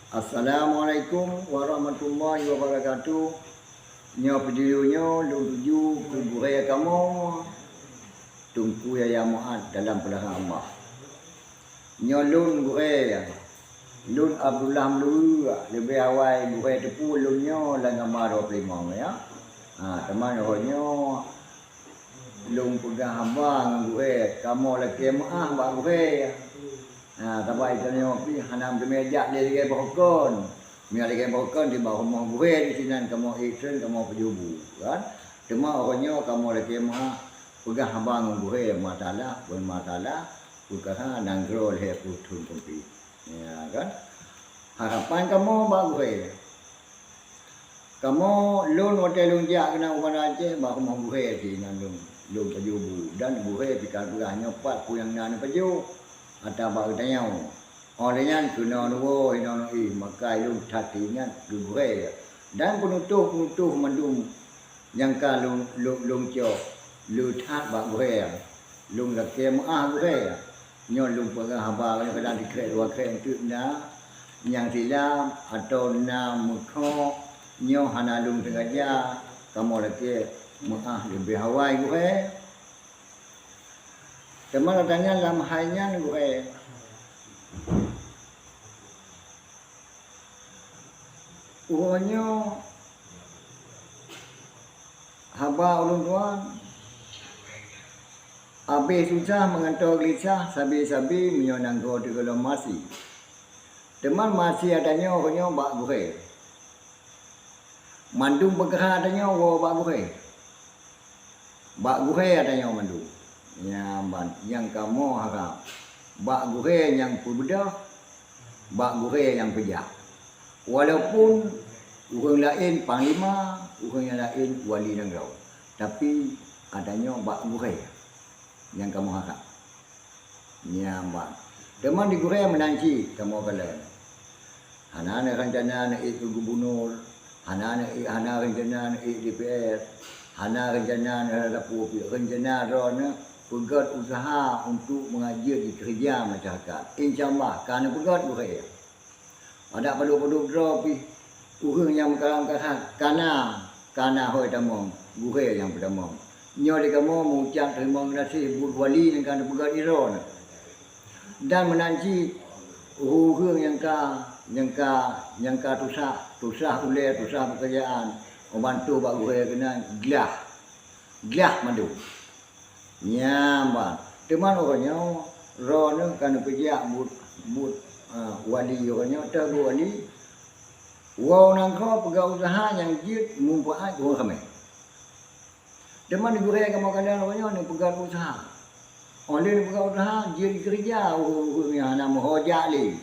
Assalamualaikum warahmatullahi wabarakatuh. Nyo pedilunyo lu tuju kuburai kamu tungku ya Muhammad dalam pelahan Allah. Nyo lun burai lun Abdullah Melu lebih awal burai tepu lunyo langama 25 ya. Teman nyo lun pegang hamba burai kamu lagi maah ba burai. Tapi itu ni opi hanam di meja dia lagi berkon. Dia lagi berkon di bawah rumah gue di sini kamu ikut kamu pejubu kan. Cuma orangnya kamu lagi mah pegang abang gue masalah pun masalah bukan nanggro le putun tempi. Ya kan. Harapan kamu bagus. Kamu lun hotel lunjak kena uban aja bawah rumah gue di sini lun pejubu dan gue pikir berahnya 4 yang nan pejubu. Ada bagusnya, orangnya kena nuwo, ino makai lu tatinya dugre dan penutup mendung yang kalau lu cok lu tat bagre lu laki gre nyo lu pegang haba yang kadang dikret dua kret itu yang silam atau na mukho nyo hana lu sengaja kamu laki lebih hawai gre. Teman katanya dalam halnya gue uangnya haba ulun tuan habis susah mengantar gelisah sabi-sabi menyonang kau di dalam masih teman masih adanya orangnya bak gue mandung bergerak adanya orang bak gue adanya mandung yang kamu harap bak gue yang berbeda bak gue yang pejak walaupun orang lain panglima orang yang lain wali negara tapi adanya bak gue yang kamu harap nyaman teman di gue menanci kamu kalian anak-anak rencana nak ikut gubernur anak-anak rencana nak ikut DPR anak rencana nak dapur rencana rona pegat usaha untuk mengajar di kerja masyarakat. InsyaAllah, kerana pegat bukan. Ada perlu drop orang yang mengkarang-karang karena hoi tamong, bukan yang pertama. Nyo di kamu mengucap terima kasih buat wali yang kerana pegat iron. Dan menanci orang yang ka tusah oleh tusah pekerjaan, membantu bak gue kena gelah madu. Nyambang, teman orangnya, rono kan kerja but wali orangnya, tahu wali, wow nangkau pegawai usaha yang jid mempunyai orang kami. Teman digurai kamu kadang orangnya ni pegawai usaha, orang ni pegawai usaha jid kerja orang yang nama hojali,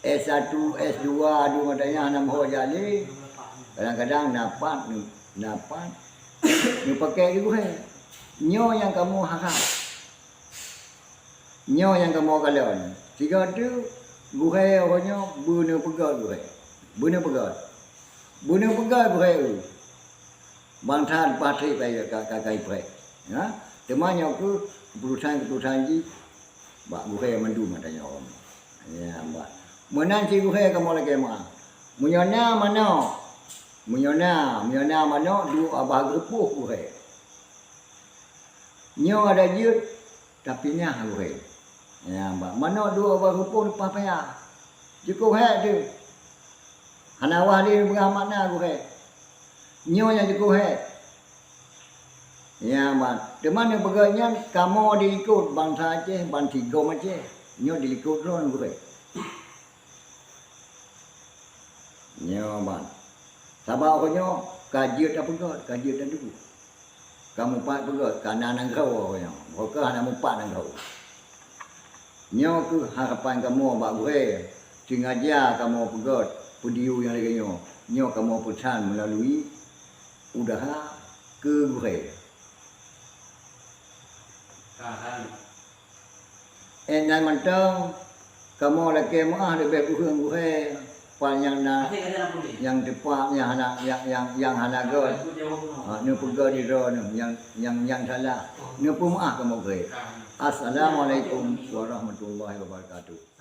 S1, S2, dua matanya nama hojali, kadang-kadang napat, ni pakai digurai. Nyo yang kamu harap, nyo yang kamu kalian. Tiga tu, bukai orangnya bunuh pegat bukai, bunuh pegat bukai. Bangsan pasti payah kakai bukai. Ya, temannya aku keputusan ji, bak bukai mandu matanya orang. Ya, bak. Menanti bukai kamu lagi mah. Menyona mana dua abah gepuh bukai. Nyo ada jut tapi nya gue. Ya, mbak. Mana dua baru pun papaya. Cukup he tu. Hanawah dia berah makna gue. Nyo yang cukup he. Ya, mbak. Di mana beganya kamu diikut bangsa Aceh, bangsa Tigom Aceh. Nyo diikut ron gue. Nyo, mbak. Sabar nyo kajiat apa kau? Kajiat dan dulu. Kamu pak pegat karena anak kau yang, bukan anak mupak anak kau. Nyo tu harapan kamu bak gue, sengaja kamu pegat video yang lagi nyo kamu pesan melalui udah ke gue. Enai mantang kamu lagi mah lebih kurang gue. Yang yang depan yang anak god ni pegah di ron yang salah ni pun kamu gue. Assalamualaikum warahmatullahi wabarakatuh.